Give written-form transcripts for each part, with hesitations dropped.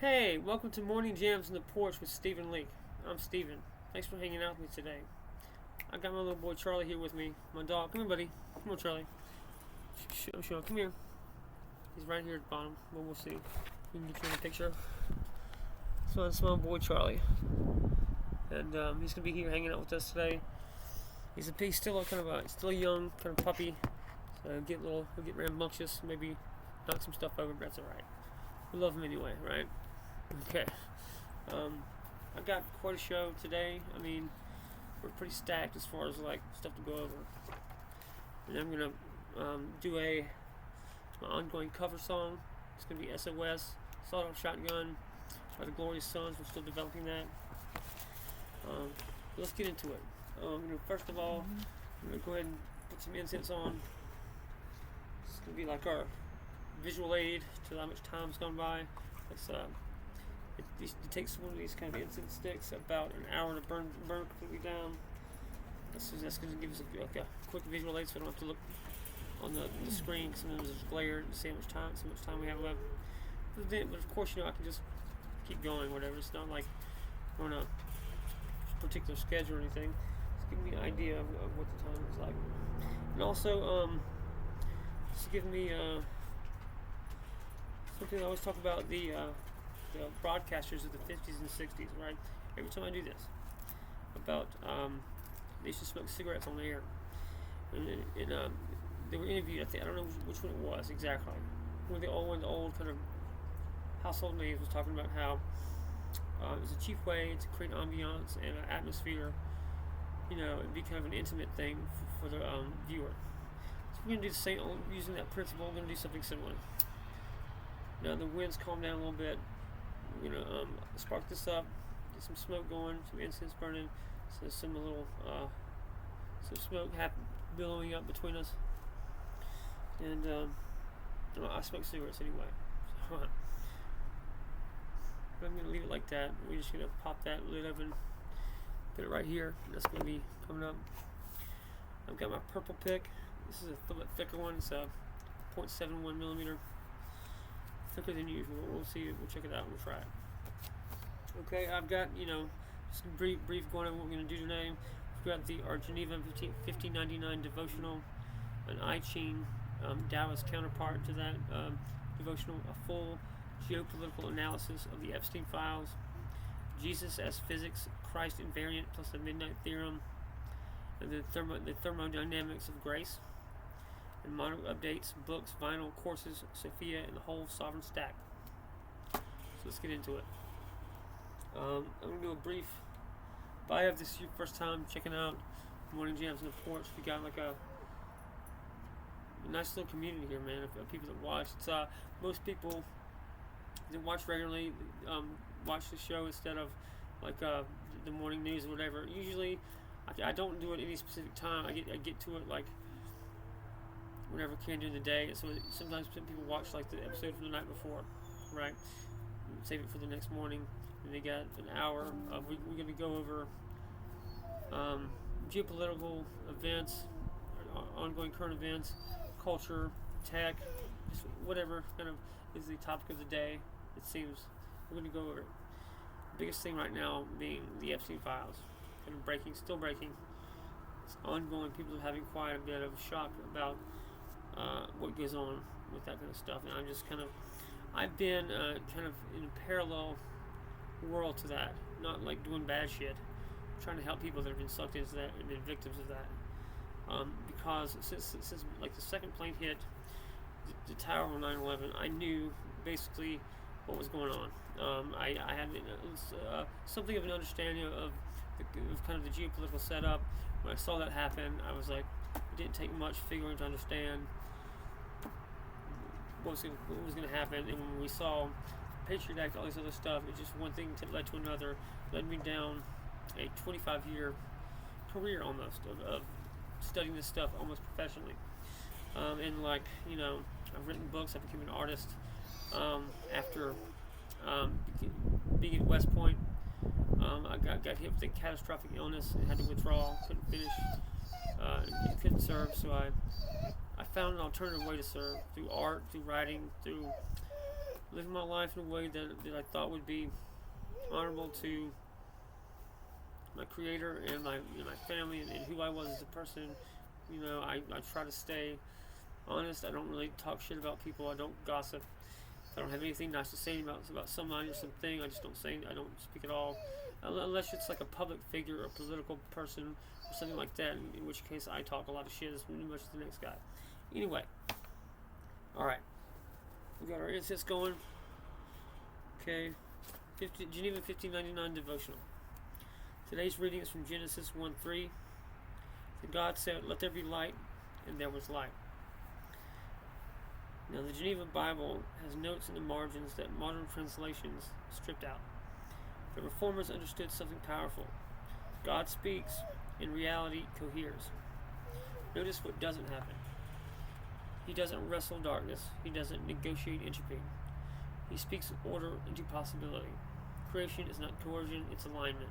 Hey, welcome to Morning Jams in the Porch with Stephen Leake. I'm Stephen. Thanks for hanging out with me today. I got my little boy Charlie here with me. My dog. Come here, buddy. Come on, Charlie. Show. Come here. He's right here at the bottom. Well, we'll see. We can get you in the picture. So that's my boy Charlie. And he's going to be here hanging out with us today. He's still still a young kind of puppy. So he'll get rambunctious, maybe knock some stuff over, but that's alright. We love him anyway, right? Okay. I've got quite a show today. I mean, we're pretty stacked as far as like stuff to go over. And I'm gonna do my ongoing cover song. It's gonna be S.O.S. Sawed-Off Shotgun by the Glorious Sons. We're still developing that. Let's get into it. First of all, I'm gonna go ahead and put some incense on. It's gonna be like our visual aid to how much time's gone by. It takes one of these kind of incense sticks about an hour to burn completely down. That's going to give us a quick visual aid, so I don't have to look on the screen. Sometimes there's glare to see how much time we have left. But of course, I can just keep going, whatever. It's not like we're on a particular schedule or anything. It's giving me an idea of what the time is like, and also it's giving me something I always talk about the broadcasters of the 50s and 60s, right? Every time I do this, about they used to smoke cigarettes on the air, and they were interviewed. I don't know which one it was exactly. One of the old kind of household names was talking about how it was a cheap way to create ambiance and an atmosphere. It'd be kind of an intimate thing for the viewer. So we're gonna do the same using that principle. We're gonna do something similar. Now the wind's calmed down a little bit. We're gonna spark this up, get some smoke going, some incense burning, so some smoke billowing up between us. And I smoke cigarettes anyway, so but I'm gonna leave it like that. We're just gonna pop that lid open, put it right here. That's gonna be coming up. I've got my purple pick. This is a little bit thicker one. It's a 0.71 millimeter. Thicker than usual. We'll see. We'll check it out. We'll try it. Okay, I've got just a brief going over what we're going to do today. We've got our Geneva 1599 devotional, an Ching Taoist counterpart to that devotional, a full geopolitical analysis of the Epstein Files, Jesus as physics, Christ invariant plus the midnight theorem, and the thermodynamics of grace. And Monarch updates, books, vinyl, courses, Sophia, and the whole sovereign stack. So let's get into it. I'm going to do a brief bio of this is your first time checking out Morning Jams in the Porch. We got like a nice little community here, man, of people that watch. It's most people that watch regularly watch the show instead of like the morning news or whatever. Usually, I don't do it any specific time. I get to it like whenever I can during the day. So sometimes people watch like the episode from the night before, right? Save it for the next morning, and they got an hour of we're going to go over geopolitical events, ongoing current events, culture, tech, just whatever kind of is the topic of the day. It seems we're going to go over it. The biggest thing right now being the Epstein Files, kind of still breaking. It's ongoing. People are having quite a bit of shock about what goes on with that kind of stuff, and I've been kind of in a parallel world to that, not like doing bad shit, trying to help people that have been sucked into that and been victims of that, because since like the second plane hit the tower on 9/11, I knew basically what was going on. I had something of an understanding of kind of the geopolitical setup. When I saw that happen, I was like, it didn't take much figuring to understand what was going to happen. And when we saw Patriot Act, all this other stuff, it just one thing led to another, led me down a 25-year career almost of studying this stuff almost professionally. And like, I've written books. I became an artist after being at West Point. I got hit with a catastrophic illness and had to withdraw. Couldn't finish. Couldn't serve. So I found an alternative way to serve through art, through writing, through living my life in a way that I thought would be honorable to my Creator and my family and who I was as a person. I try to stay honest. I don't really talk shit about people. I don't gossip. If I don't have anything nice to say about somebody or something, I just don't say. I don't speak at all, unless it's like a public figure or a political person or something like that. In which case, I talk a lot of shit as much as the next guy. Anyway, all right, we got our incense going. Okay, Geneva 1599 devotional. Today's reading is from Genesis 1:3. And God said, "Let there be light," and there was light. Now, the Geneva Bible has notes in the margins that modern translations stripped out. The Reformers understood something powerful. God speaks, and reality coheres. Notice what doesn't happen. He doesn't wrestle darkness. He doesn't negotiate entropy. He speaks order into possibility. Creation is not coercion, it's alignment.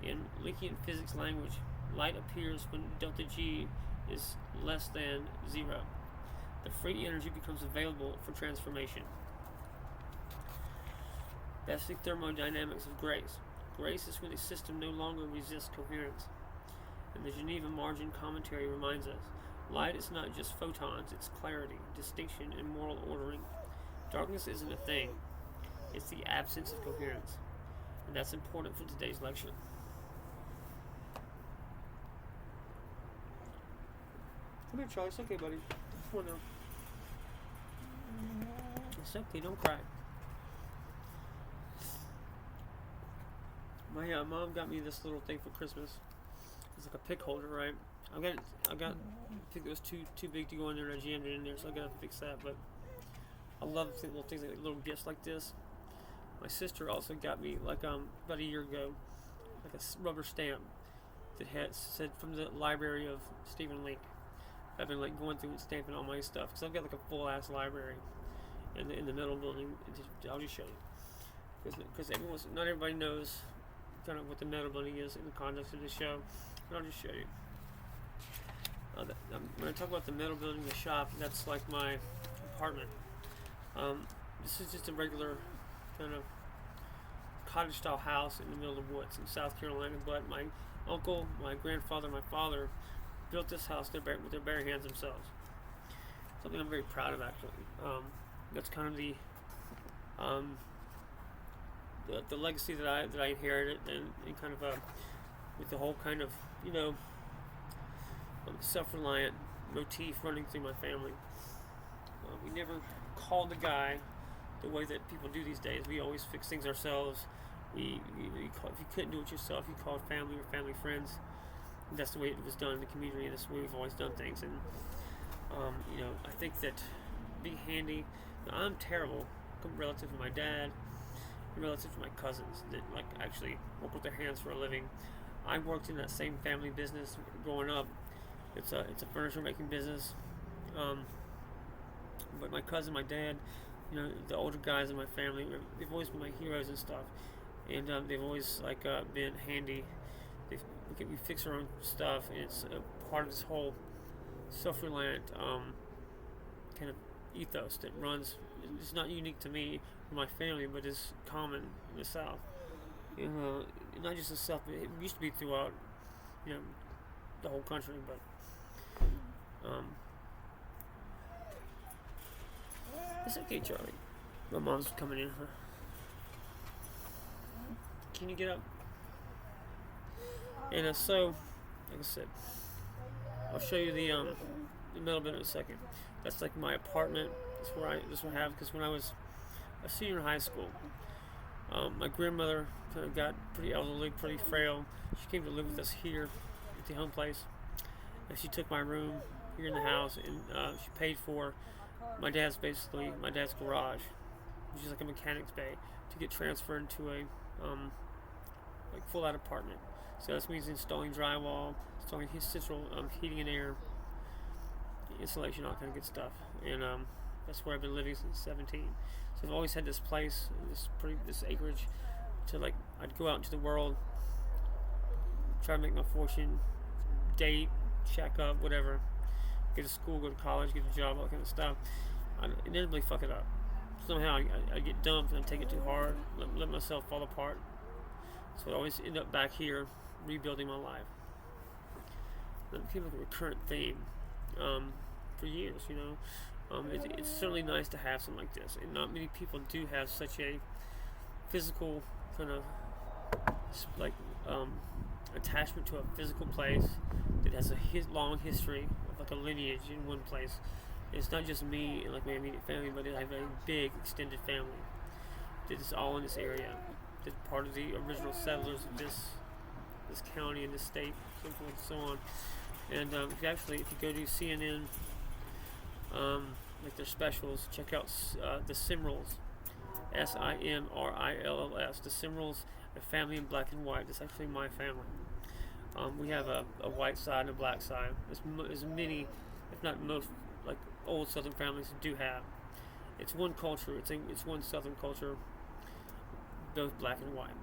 In Leakean Physics language, light appears when delta G is less than 0. The free energy becomes available for transformation. That's the thermodynamics of grace. Grace is when a system no longer resists coherence. And the Geneva margin commentary reminds us, light is not just photons, it's clarity, distinction, and moral ordering. Darkness isn't a thing, it's the absence of coherence. And that's important for today's lecture. Come here, Charlie. It's okay, buddy. Come on now. It's okay. Don't cry. My mom got me this little thing for Christmas. It's like a pick holder, right? I think it was too big to go in there, and I jammed it in there, so I gotta fix that. But I love little things like little gifts like this. My sister also got me about a year ago, like a rubber stamp that said from the library of Stephen Leake. I've been going through and stamping all my stuff because I've got a full ass library in the middle building. I'll just show you because not everybody knows kind of what the metal building is in the context of this show. But I'll just show you. When I talk about the metal building, the shop, that's like my apartment. This is just a regular kind of cottage style house in the middle of the woods in South Carolina, but my uncle, my grandfather, my father built this house with their bare hands themselves. Something I'm very proud of, actually. That's kind of the legacy that I inherited, and kind of with the whole kind of self-reliant motif running through my family. We never called the guy the way that people do these days. We always fix things ourselves. If you couldn't do it yourself, you called family or family friends. And that's the way it was done in the community, and that's the way we've always done things. And I think that being handy. Now, I'm terrible relative to my dad, and relative to my cousins that actually work with their hands for a living. I worked in that same family business growing up. It's a furniture making business. But my cousin, my dad, the older guys in my family, they've always been my heroes and stuff, and they've always been handy. We fix our own stuff, and it's a part of this whole self-reliant kind of ethos that runs. It's not unique to me or my family, but it's common in the South. And not just the South, but it used to be throughout, the whole country. But it's okay, Charlie. My mom's coming in. Huh? Can you get up? And so, like I said, I'll show you the metal bit in a second. That's like my apartment. That's what I have, because when I was a senior in high school, my grandmother kind of got pretty elderly, pretty frail. She came to live with us here at the home place, and she took my room here in the house, and she paid for my dad's garage, which is like a mechanic's bay, to get transferred into a full out apartment. So that means installing drywall, installing central heating and air, insulation, all kind of good stuff. And that's where I've been living since 17. So I've always had this place, this acreage, to I'd go out into the world, try to make my fortune, date, shack up, whatever, get to school, go to college, get a job, all kind of stuff. I'd inevitably fuck it up. somehow I get dumped and I take it too hard, let myself fall apart. So I always end up back here rebuilding my life. That became like a recurrent theme for years, you know. It's certainly nice to have something like this, and not many people do have such a physical kind of like attachment to a physical place that has a long history of like a lineage in one place. It's not just me and like my immediate family, but I have a big extended family that is all in this area. That's part of the original settlers of this county and this state, so forth and so on. And if you go to CNN, like their specials, check out the Simrills, Simrills, the Simrills, a family in black and white. That's actually my family. We have a white side and a black side. As many, if not most, like old Southern families do have. It's one culture. It's one Southern culture, both black and white,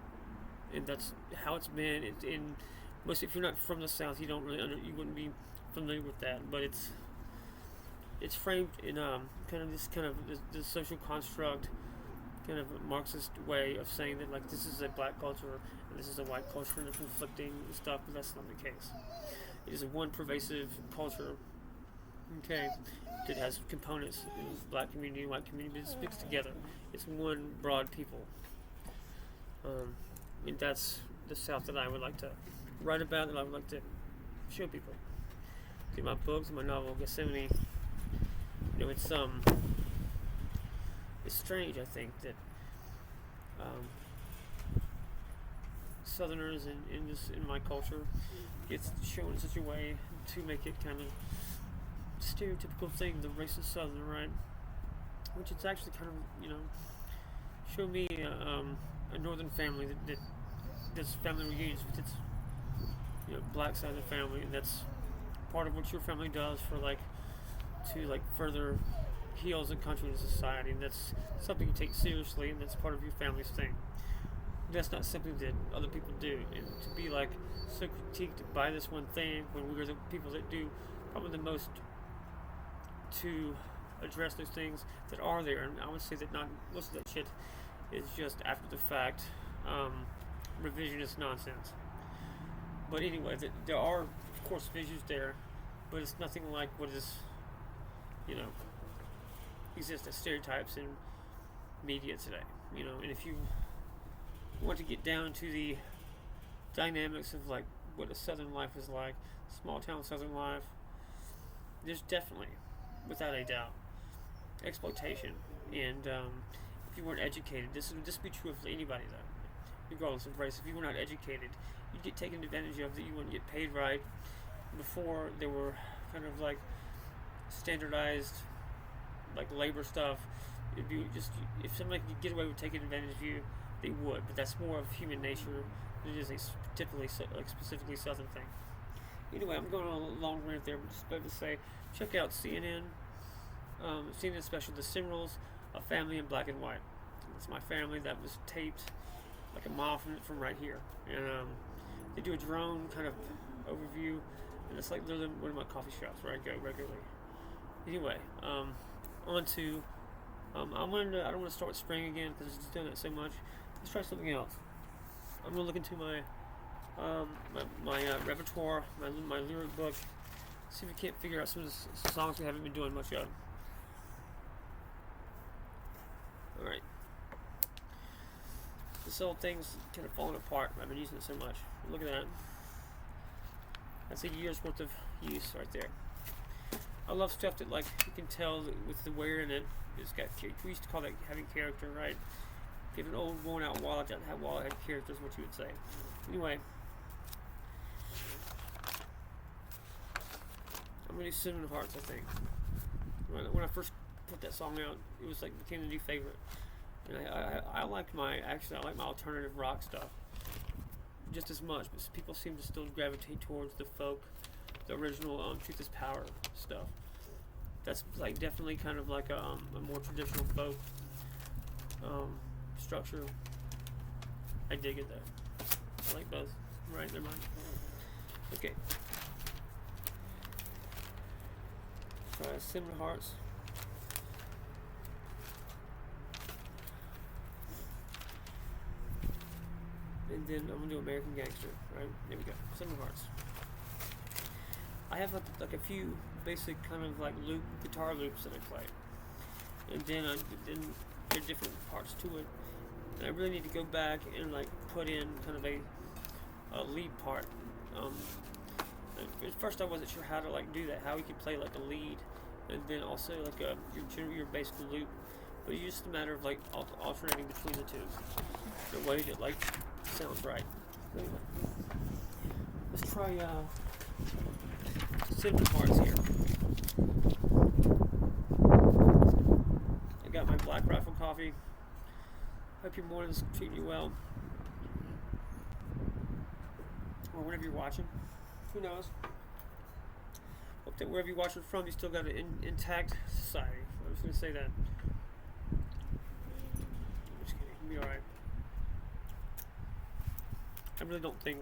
and that's how it's been. In most, if you're not from the South, you don't really you wouldn't be familiar with that. But it's framed in kind of this social construct, kind of Marxist way of saying that like this is a black culture and this is a white culture and they're conflicting and stuff, but that's not the case. It is a one pervasive culture, okay, that has components in black community and white community, but it's mixed together. It's one broad people. And that's the South that I would like to write about, and I would like to show people. See my books, my novel Gethsemane. You know, it's strange, I think, that Southerners in my culture gets shown in such a way to make it kind of stereotypical thing, the racist Southern, right? Which it's actually kind of, you know, show me a northern family that this family reunions with its, you know, black side of the family, and that's part of what your family does for to further heal as a country and society, and that's something you take seriously, and that's part of your family's thing. That's not something that other people do, and to be like so critiqued by this one thing when we're the people that do probably the most to address those things that are there. And I would say that not most of that shit is just after the fact revisionist nonsense. But anyway, there are of course visuals there, but it's nothing like what is, you know, exists as stereotypes in media today, you know. And if you want to get down to the dynamics of like what a Southern life is like, small town Southern life, there's definitely, without a doubt, exploitation. And if you weren't educated, this would be true of anybody though, regardless of race. If you were not educated, you'd get taken advantage of, that you wouldn't get paid right. Before there were kind of like standardized like labor stuff, it'd be just, if somebody could get away with taking advantage of you, they would. But that's more of human nature than it is a typically like specifically Southern thing. Anyway, I'm going on a long rant there, but just about to say, check out CNN special, The Simrills, A Family in Black and White. It's my family that was taped like a mile from right here, and they do a drone kind of overview, and it's like literally one of my coffee shops where I go regularly. Anyway, on to I don't want to start with spring again because it's done it so much. Let's try something else. I'm gonna look into my repertoire, my lyric book. See if we can't figure out some of the songs we haven't been doing much of. All right. This whole thing's kind of falling apart. I've been using it so much. Look at that. That's a year's worth of use right there. I love stuff that like you can tell that with the wear in it. It's got, we used to call that having character, right? If you have an old worn out wallet that had character, is what you would say. Anyway, I'm gonna do Cinnamon Hearts, I think. When I first put that song out, it was like became the new favorite. And I like my alternative rock stuff just as much, but people seem to still gravitate towards the folk, the original Truth is Power stuff. That's like definitely kind of like a more traditional folk structure. I dig it though. I like both. Right, never mind. Okay. Try Cinnamon Hearts. and then I'm gonna do American Gangster. Right, there we go. 7 of Hearts. I have like a few basic kind of like guitar loops that I play, and then there are different parts to it. And I really need to go back and like put in kind of a lead part. At first I wasn't sure how to like do that, how we could play like a lead, and then also like your basic loop. But it's just a matter of like alternating between the two, in a way that like sounds right. Anyway, let's try 7 parts here. I got my Black Rifle coffee. Hope your morning's treating you well, or whenever you're watching. Who knows? Hope that wherever you're watching from, you still got an intact society. I'm just gonna say that. I'm just kidding. You'll be alright. I really don't think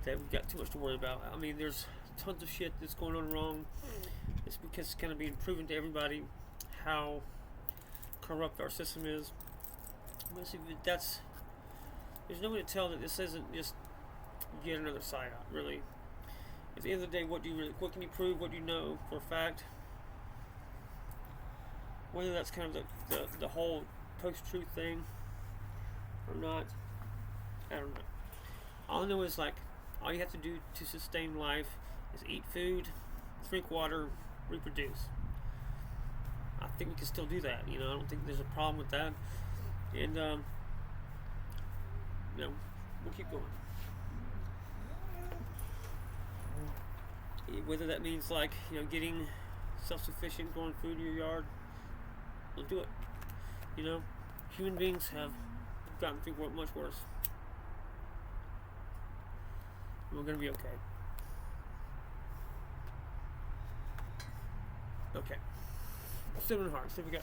that we've got too much to worry about. I mean, there's tons of shit that's going on wrong. It's because it's kind of being proven to everybody how corrupt our system is. There's no way to tell that this isn't just yet another psyop, really. At the end of the day, what can you prove? What do you know for a fact? Whether that's kind of the whole post-truth thing or not, I don't know. All I know is like all you have to do to sustain life is eat food, drink water, reproduce. I think we can still do that. I don't think there's a problem with that, and we'll keep going. Whether that means like getting self-sufficient, growing food in your yard, we'll do it. Human beings have gotten through much worse. We're gonna be okay. Okay. 7 of Hearts. Here we go.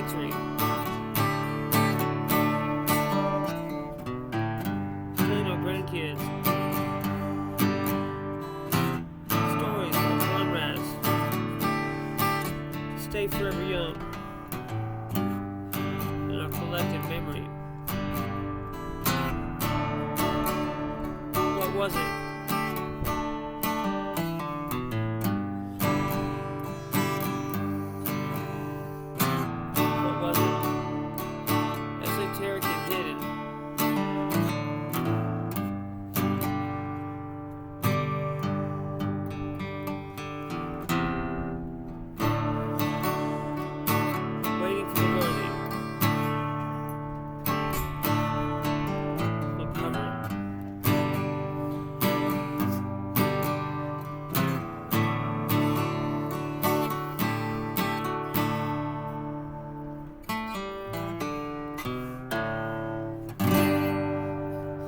victory. Train our grandkids. Stories of comrades. Stay forever young in our collective memory. What was it? Esoteric and hidden. Waiting for the worthy. Look covered.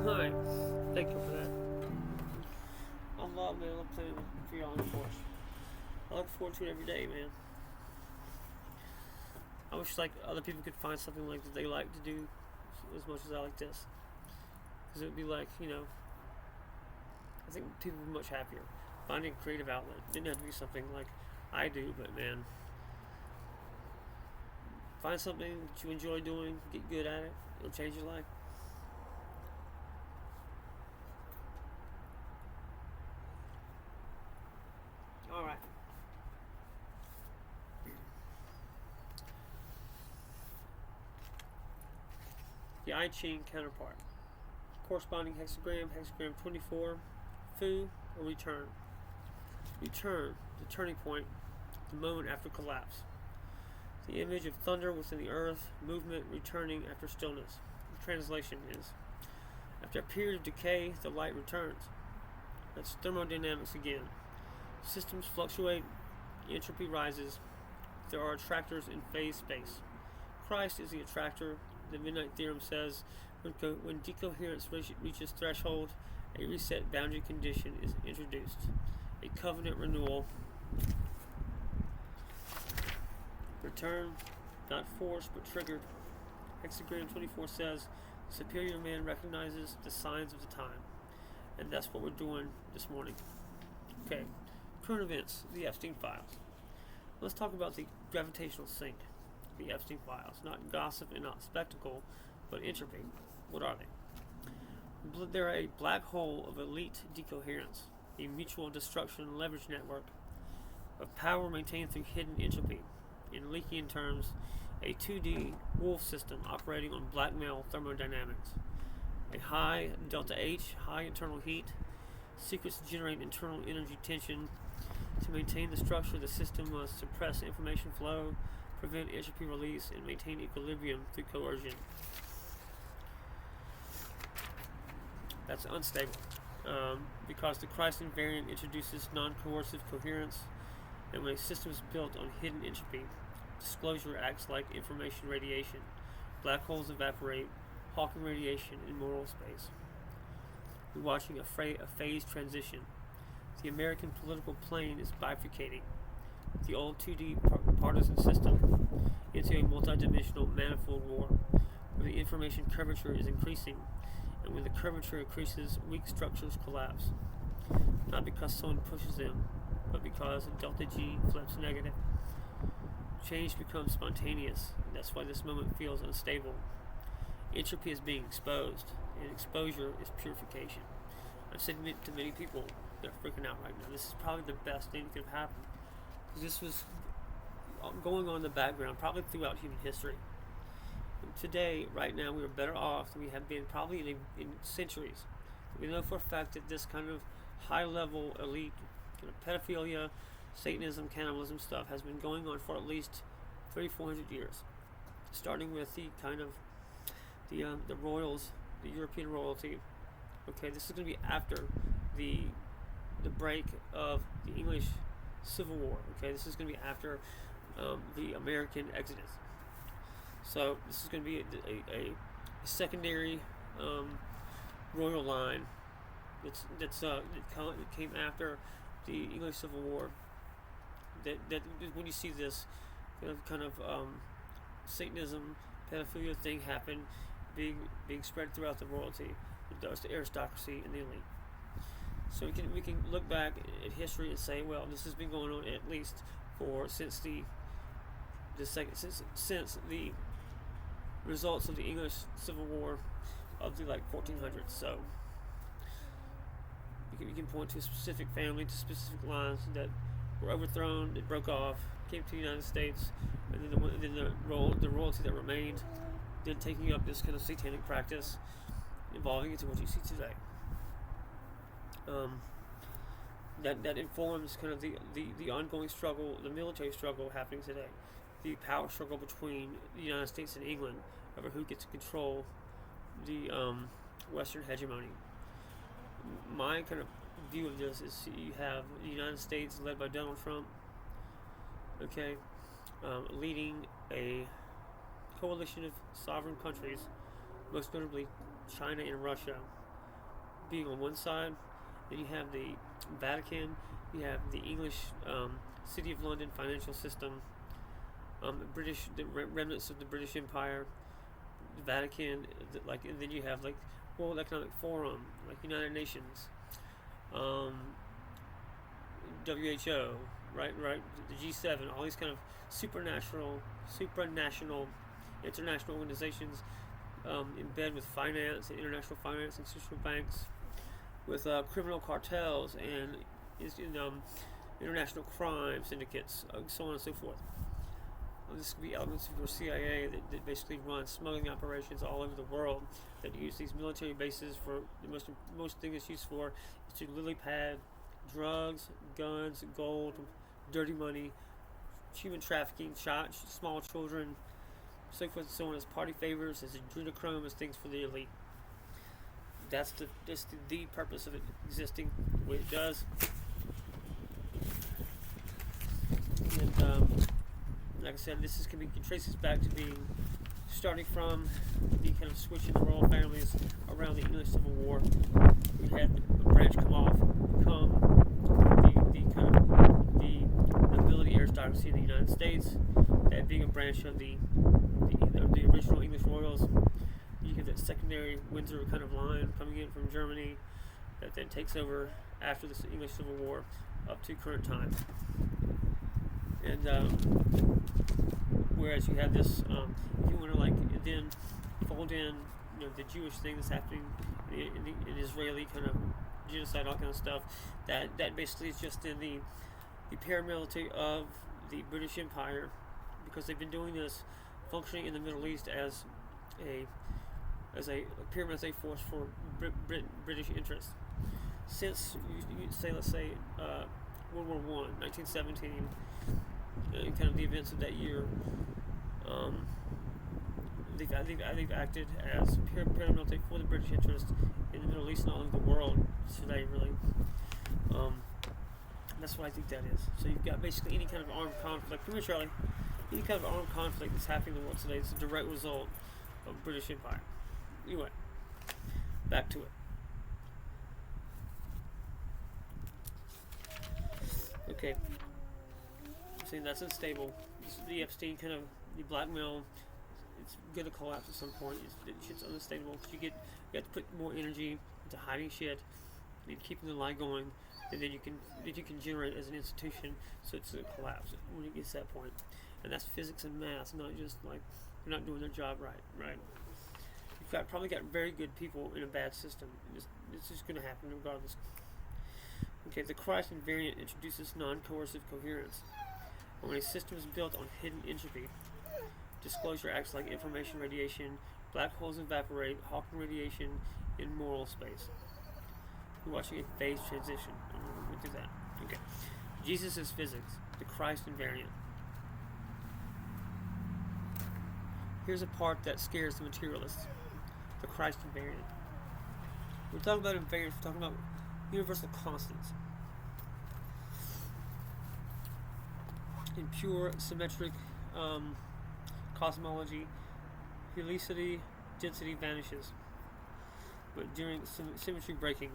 Alright, thank you for that. I love playing for y'all on the Porch. I look forward to it every day, man. I wish like other people could find something like that they like to do as much as I like this. Because it would be like, I think people would be much happier finding a creative outlet. It didn't have to be something like I do, but man, find something that you enjoy doing, get good at it, it'll change your life. Alright. The Ching counterpart. Corresponding hexagram, hexagram 24, foo, or return. Return, the turning point, the moment after collapse. The image of thunder within the earth, movement returning after stillness. The translation is, after a period of decay, the light returns. That's thermodynamics again. Systems fluctuate, entropy rises. There are attractors in phase space. Christ is the attractor. The Midnight Theorem says when decoherence reaches threshold, a reset boundary condition is introduced. A covenant renewal. Return, not forced but triggered. Hexagram 24 says, superior man recognizes the signs of the time. And that's what we're doing this morning. Okay, current events, the Epstein Files. Let's talk about the gravitational sink, the Epstein Files. Not gossip and not spectacle, but entropy. What are they? They're a black hole of elite decoherence, a mutual destruction leverage network of power maintained through hidden entropy. In Leakean terms, a 2D wolf system operating on blackmail thermodynamics. A high delta H, high internal heat, secrets generate internal energy tension. To maintain the structure, the system must suppress information flow, prevent entropy release, and maintain equilibrium through coercion. That's unstable, because the Christ invariant introduces non-coercive coherence, and when a system is built on hidden entropy, disclosure acts like information radiation. Black holes evaporate, Hawking radiation in moral space. We're watching a phase transition. The American political plane is bifurcating. The old 2D partisan system into a multidimensional manifold war, where the information curvature is increasing, and when the curvature increases, weak structures collapse. Not because someone pushes them, but because delta G flips negative. Change becomes spontaneous, and that's why this moment feels unstable. Entropy is being exposed, and exposure is purification. I've said to many people, they're freaking out right now. This is probably the best thing that could have happened. This was going on in the background, probably throughout human history. And today, right now, we are better off than we have been probably in centuries. We know for a fact that this kind of high-level elite pedophilia, Satanism, cannibalism stuff has been going on for at least 300-400 years, starting with the kind of the royals, the European royalty. Okay, this is going to be after the break of the English Civil War. Okay, this is going to be after the American Exodus. So this is going to be a secondary royal line that came after the English Civil War. That when you see this kind of Satanism, pedophilia thing happened, being spread throughout the royalty, the aristocracy, and the elite. So we can look back at history and say, well, this has been going on at least since the results of the English Civil War of the 1400s. So you can point to a specific family, to specific lines that were overthrown, that broke off, came to the United States, and then the royalty that remained, then taking up this kind of satanic practice, evolving into what you see today. That informs kind of the ongoing struggle, the military struggle happening today, the power struggle between the United States and England over who gets to control the Western hegemony. My kind of view of this is you have the United States led by Donald Trump, leading a coalition of sovereign countries, most notably China and Russia, being on one side. Then you have the Vatican, you have the English City of London financial system, the remnants of the British Empire, the Vatican, and then you have World Economic Forum, United Nations, WHO, right, the G7, all these kind of supranational, international organizations, in bed with finance and international finance and central banks, with criminal cartels and international crime syndicates, so on and so forth. This could be elements of your CIA that basically run smuggling operations all over the world, that use these military bases for the most thing it's used for is to lily pad drugs, guns, gold, dirty money, human trafficking, small children, so forth and so on, as party favors, as adrenochrome, as things for the elite. That's the purpose of it existing the way it does. And like I said, you can trace this back to starting from the kind of switch in the royal families around the English Civil War. We had a branch become the nobility aristocracy in the United States, that being a branch of the original English royals. You get that secondary Windsor kind of line coming in from Germany that then takes over after the English Civil War up to current time. And whereas you have this, if you want to then fold in the Jewish thing that's happening in Israeli kind of genocide, all kind of stuff, that basically is just in the paramilitary of the British Empire, because they've been doing this, functioning in the Middle East as a paramilitary force for British interests since let's say World War I, 1917, kind of the events of that year. They've acted as paramilitary for the British interest in the Middle East and all over the world today, really. That's what I think that is. So you've got basically any kind of armed conflict, prematurely, any kind of armed conflict that's happening in the world today is a direct result of British Empire. Anyway, back to it. Okay. Saying that's unstable. The Epstein kind of the blackmail. It's going to collapse at some point. Shit's unstable because you have to put more energy into hiding shit, and keeping the lie going, and then you can generate as an institution. So it's going to collapse when it gets to that point. And that's physics and math, not just they're not doing their job right. You've probably got very good people in a bad system. It's just going to happen regardless. Okay, the Christ invariant introduces non-coercive coherence. When a system is built on hidden entropy, disclosure acts like information radiation, black holes evaporate, Hawking radiation in moral space. We're watching a phase transition. We'll do that. Okay. Jesus is physics, the Christ invariant. Here's a part that scares the materialists. The Christ invariant. We're talking about invariance, we're talking about universal constants. In pure symmetric cosmology, helicity, density vanishes. But during symmetry breaking,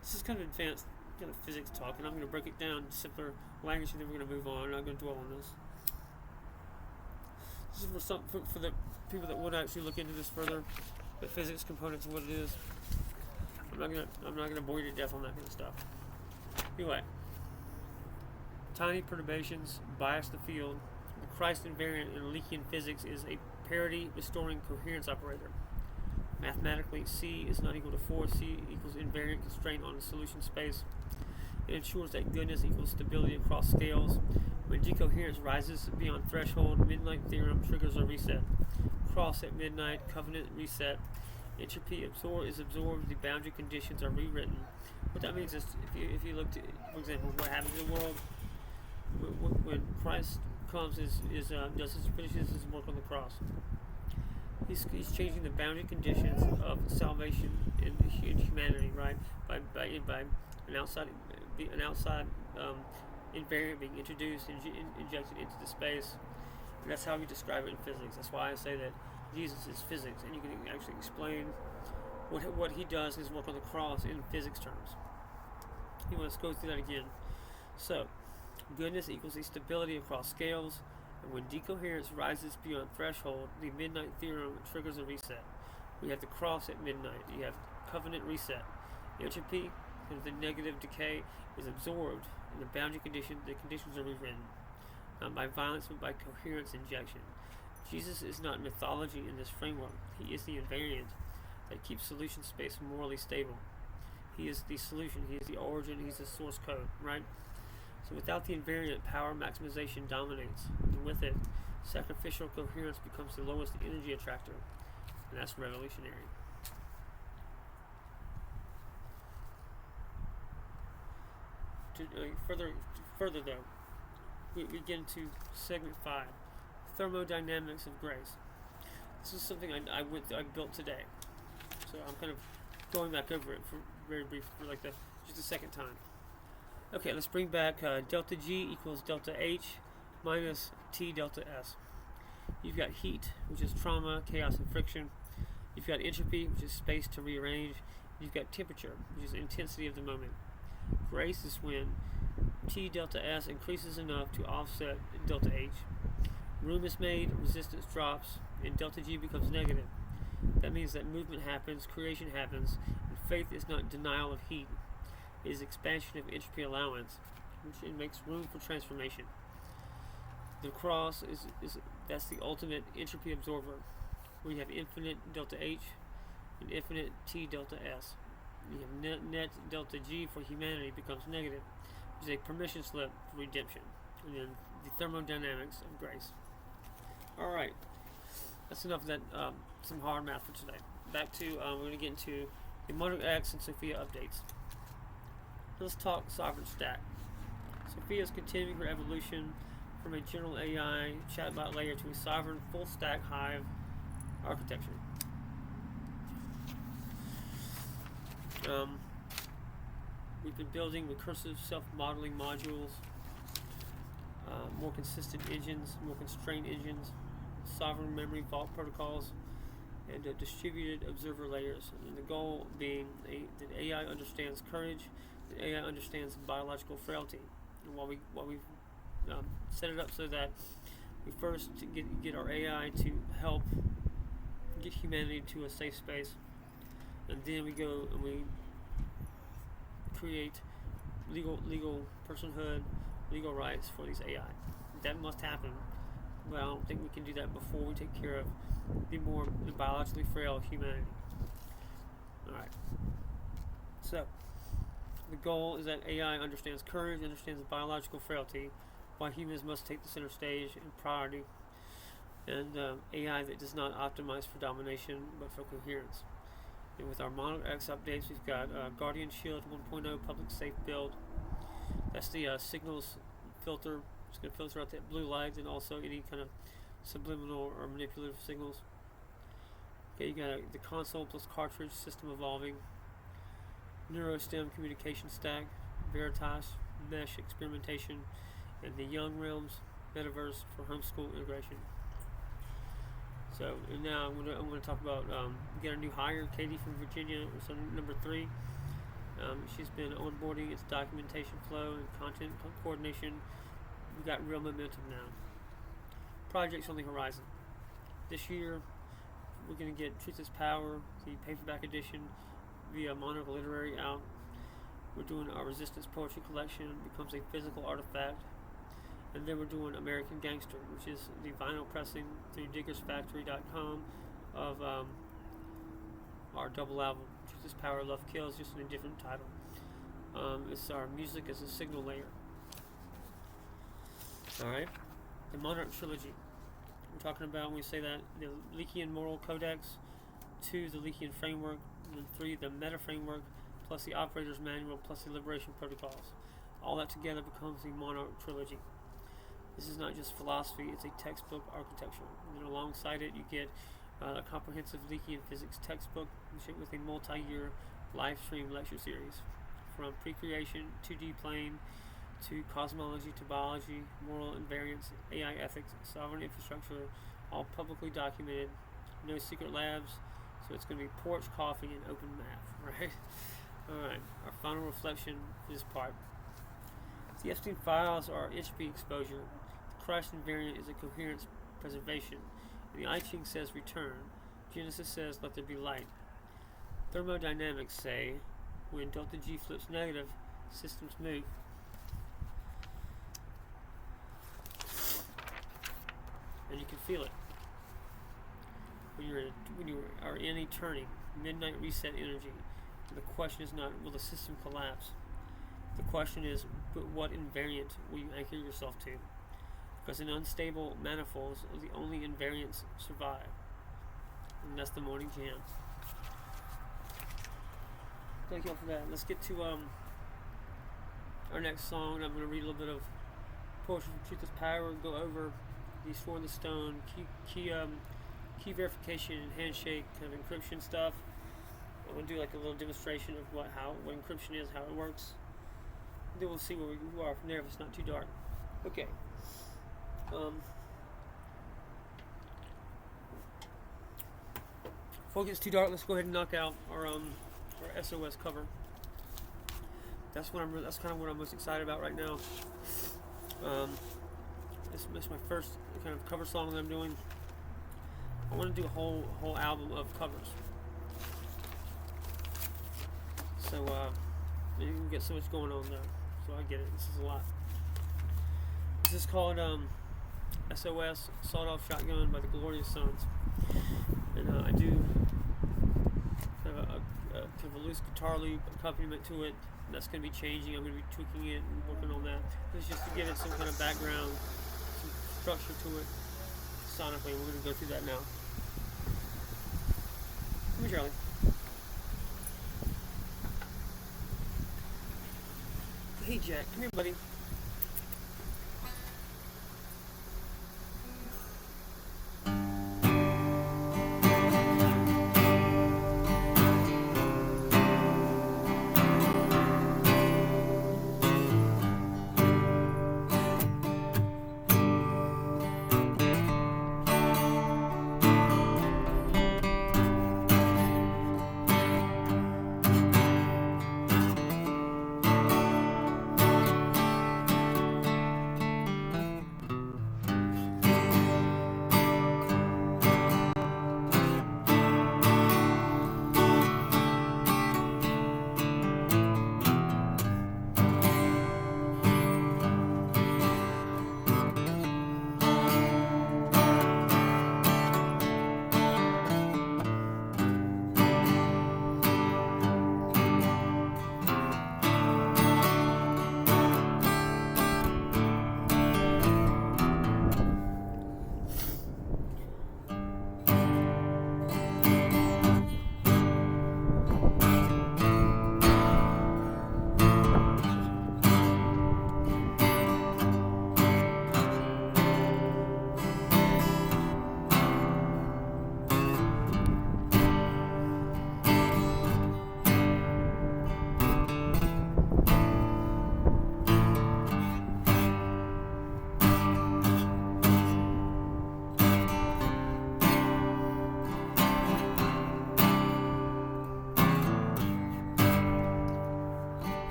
this is kind of advanced kind of physics talk, and I'm going to break it down in simpler language, and then we're going to move on. I'm not going to dwell on this. This is for the people that would actually look into this further, the physics components of what it is. I'm not gonna bore you to death on that kind of stuff. Anyway, tiny perturbations bias the field. The Christ invariant in Leakean physics is a parity restoring coherence operator. Mathematically, C is not equal to 4. C equals invariant constraint on the solution space. It ensures that goodness equals stability across scales. When decoherence rises beyond threshold, midnight theorem triggers a reset. Cross at midnight, covenant reset. Entropy is absorbed, the boundary conditions are rewritten. What that means is, if you look to, for example, what happens in the world when Christ comes, finishes his work on the cross. He's changing the boundary conditions of salvation in humanity, right? By an outside invariant being introduced and injected into the space. And that's how we describe it in physics. That's why I say that Jesus is physics, and you can actually explain what he does in his work on the cross in physics terms. Let's go through that again. So, goodness equals the stability across scales, and when decoherence rises beyond threshold, the midnight theorem triggers a reset. We have the cross at midnight. You have covenant reset. Entropy, and the negative decay, is absorbed, and the boundary conditions are rewritten. Not by violence, but by coherence injection. Jesus is not mythology in this framework. He is the invariant that keeps solution space morally stable. He is the solution. He is the origin. He's the source code, right? So without the invariant, power maximization dominates. And with it, sacrificial coherence becomes the lowest energy attractor. And that's revolutionary. Further though, we get into segment 5, thermodynamics of grace. This is something I built today, so I'm kind of going back over it for very brief, for just the second time. Okay, let's bring back delta G equals delta H minus T delta S. You've got heat, which is trauma, chaos, and friction. You've got entropy, which is space to rearrange. You've got temperature, which is intensity of the moment. Grace is when T delta S increases enough to offset delta H. Room is made, resistance drops, and delta G becomes negative. That means that movement happens, creation happens, and faith is not denial of heat. It is expansion of entropy allowance, which it makes room for transformation. The cross that's the ultimate entropy absorber, where you have infinite delta H and infinite T delta S. You have net delta G for humanity becomes negative, which is a permission slip for redemption. And then the thermodynamics of grace. Alright, that's enough of that, some hard math for today. Back to, we're going to get into the Monarch X and Sophia updates. Let's talk sovereign stack. Sophia is continuing her evolution from a general AI chatbot layer to a sovereign full stack hive architecture. We've been building recursive self-modeling modules, more consistent engines, more constrained engines, sovereign memory vault protocols, and distributed observer layers. And the goal being that AI understands courage, that AI understands biological frailty. And while we set it up so that we first get our AI to help get humanity to a safe space, and then we go and we create legal personhood, legal rights for these AI. That must happen. But I don't think we can do that before we take care of the more biologically frail humanity. Alright. So, the goal is that AI understands courage, understands biological frailty, while humans must take the center stage and priority, and AI that does not optimize for domination but for coherence. And with our Monarch X updates, we've got Guardian Shield 1.0 public safe build. That's the signals filter. It's going to filter out that blue light and also any kind of subliminal or manipulative signals. Okay, you got the console plus cartridge system evolving, NeuroStem communication stack, Veritas mesh experimentation, and the Young Realms metaverse for homeschool integration. So, and now I'm going to talk about get a new hire, Katie from Virginia, so number 3. She's been onboarding its documentation flow and content coordination. We've got real momentum now. Projects on the horizon. This year, we're going to get Truth is Power, the paperback edition, via Monarch Literary out. We're doing our Resistance Poetry Collection, becomes a physical artifact. And then we're doing American Gangster, which is the vinyl pressing through diggersfactory.com of our double album, Truth is Power, Love Kills, just in a different title. It's our music as a signal layer. Alright, the Monarch Trilogy. We're talking about, when we say that, the Leakean Moral Codex, 2, the Leakean Framework, and then 3, the Meta Framework, plus the Operator's Manual, plus the Liberation Protocols. All that together becomes the Monarch Trilogy. This is not just philosophy, it's a textbook architecture. And then alongside it, you get a comprehensive Leakean Physics textbook with a multi-year live stream lecture series. From pre-creation, 2D plane, to cosmology, to biology, moral invariance, AI ethics, sovereign infrastructure, all publicly documented, no secret labs, so it's going to be porch, coffee, and open math, right? Alright, our final reflection for this part. The Epstein Files are HB exposure. The Christ invariant is a coherence preservation. And the I Ching says return. Genesis says let there be light. Thermodynamics say when delta G flips negative, systems move. And you can feel it when you are in a turning midnight reset energy. The question is not will the system collapse. The question is, but what invariant will you anchor yourself to? Because in unstable manifolds, the only invariants survive. And that's the morning jam. Thank you all for that. Let's get to our next song. I'm going to read a little bit of Porch from Truth is Power, go over the Sworn in the Stone, key verification and handshake, kind of encryption stuff. I'm going to do like a little demonstration of what encryption is, how it works. Then we'll see where we are from there if it's not too dark. Okay. Before it gets too dark, let's go ahead and knock out our S.O.S cover. That's kind of what I'm most excited about right now. This is my first kind of cover song that I'm doing. I want to do a whole album of covers. So you can get so much going on there. So I get it. This is a lot. This is called S.O.S. Sawed-Off Shotgun by the Glorious Sons. And I do have a kind of a loose guitar loop accompaniment to it. That's going to be changing. I'm going to be tweaking it and working on that. This is just to give it some kind of background, some structure to it sonically. We're going to go through that now. Come here, Charlie. Hey Jack, come here, buddy.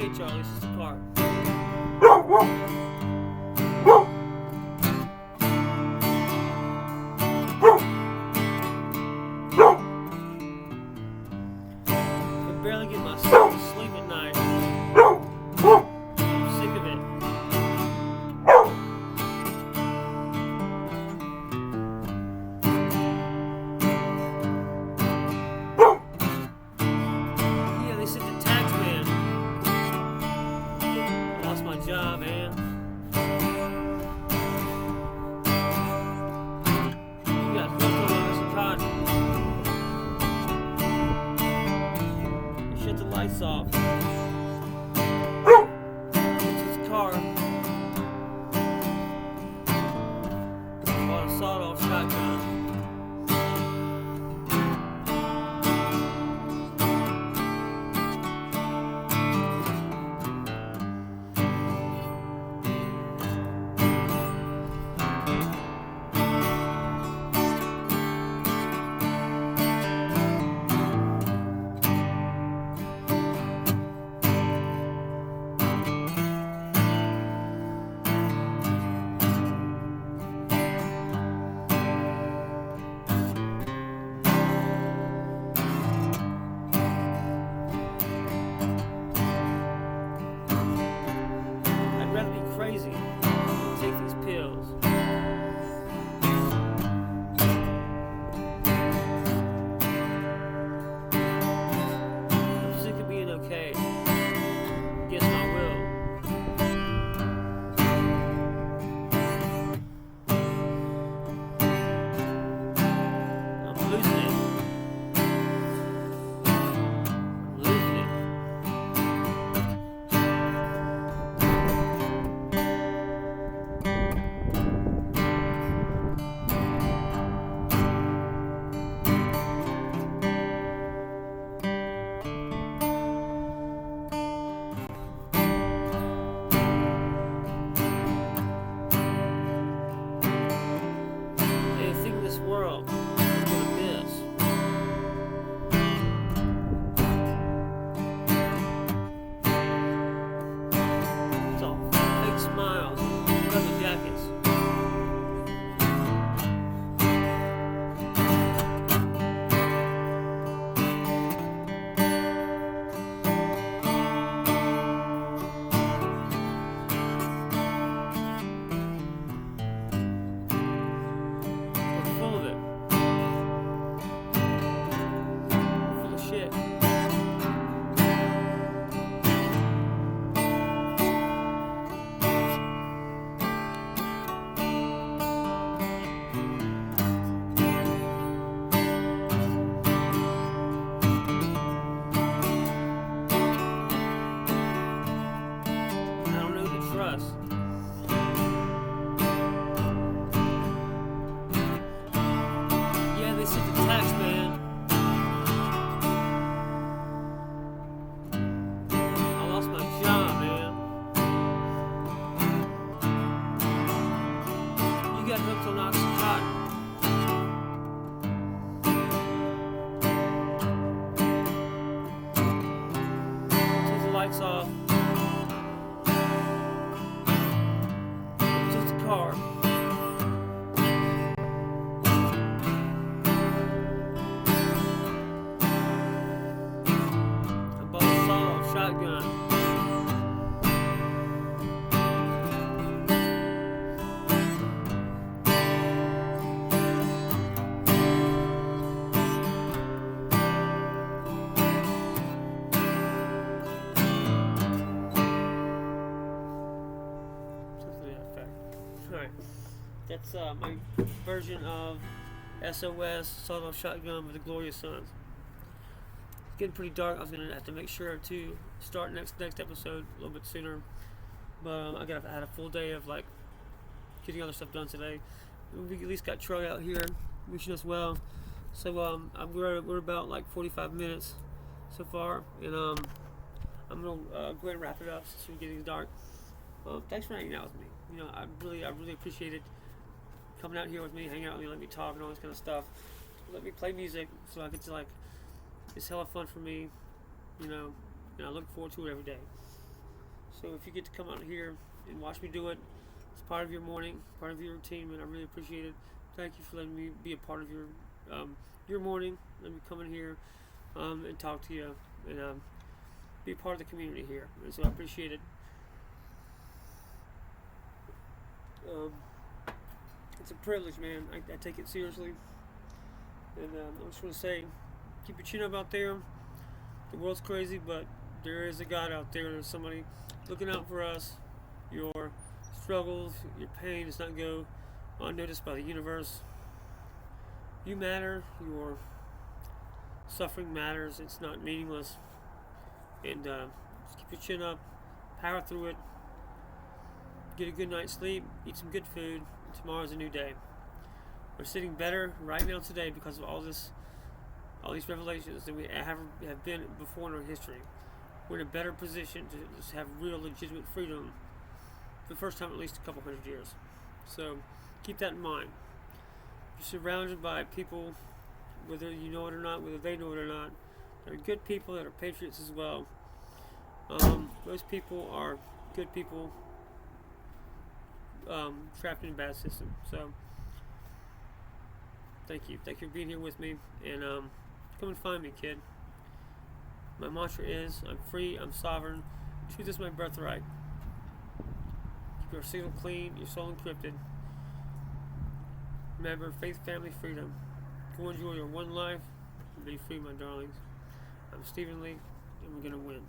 Okay, Charlie, this is the car. I can barely get myself to sleep at night. I'm sick of it. Yeah, they said the tax man. I lost my job, man. You got hooked on some cotton. Shut the lights off. It's his car. Bought a sawed-off shotgun. I'd rather be crazy than take these pills. I'm sick of being okay. Against my will. I'm losing it. I'm losing it. Anything in this world is gonna miss. It's all fake smiles and leather jackets. We're full of it. We're full of shit. I don't know who to trust. Yeah, they said the tax man. I lost my job, man. You got hooked on Oxycontin. Take the lights off. It's just a car. I bought a sawed-off shotgun. Something to that effect. Alright. That's my version of S.O.S. sawed-off shotgun with the glorious sons. It's getting pretty dark. I was gonna have to make sure to start next episode a little bit sooner, but I had a full day of like getting other stuff done today. We at least got Troy out here wishing us well. So we're about like 45 minutes so far, and I'm gonna go ahead and wrap it up since we're getting dark. Thanks for hanging out with me. You know, I really appreciate it. Coming out here with me, hanging out with me, let me talk and all this kind of stuff. Let me play music so I get to like. It's hella fun for me, you know, and I look forward to it every day. So if you get to come out here and watch me do it, it's part of your morning, part of your routine, man. I really appreciate it. Thank you for letting me be a part of your morning. Let me come in here and talk to you and be a part of the community here. And so I appreciate it. It's a privilege, man. I take it seriously. And I just want to say, keep your chin up out there. The world's crazy, but there is a God out there. There's somebody looking out for us. Your struggles, your pain does not go unnoticed by the universe. You matter. Your suffering matters. It's not meaningless. And just keep your chin up. Power through it. Get a good night's sleep. Eat some good food. Tomorrow's a new day. We're sitting better right now today because of all these revelations than we have been before in our history. We're in a better position to just have real legitimate freedom for the first time in at least a couple hundred years. So keep that in mind. You're surrounded by people, whether you know it or not, whether they know it or not. They're good people that are patriots as well. Most people are good people trapped in a bad system. So thank you for being here with me, and come and find me, kid. My mantra is, I'm free, I'm sovereign, truth is my birthright. Keep your signal clean, your soul encrypted. Remember, faith, family, freedom. Go enjoy your one life and be free, my darlings. I'm Stephen Leake, and we're going to win.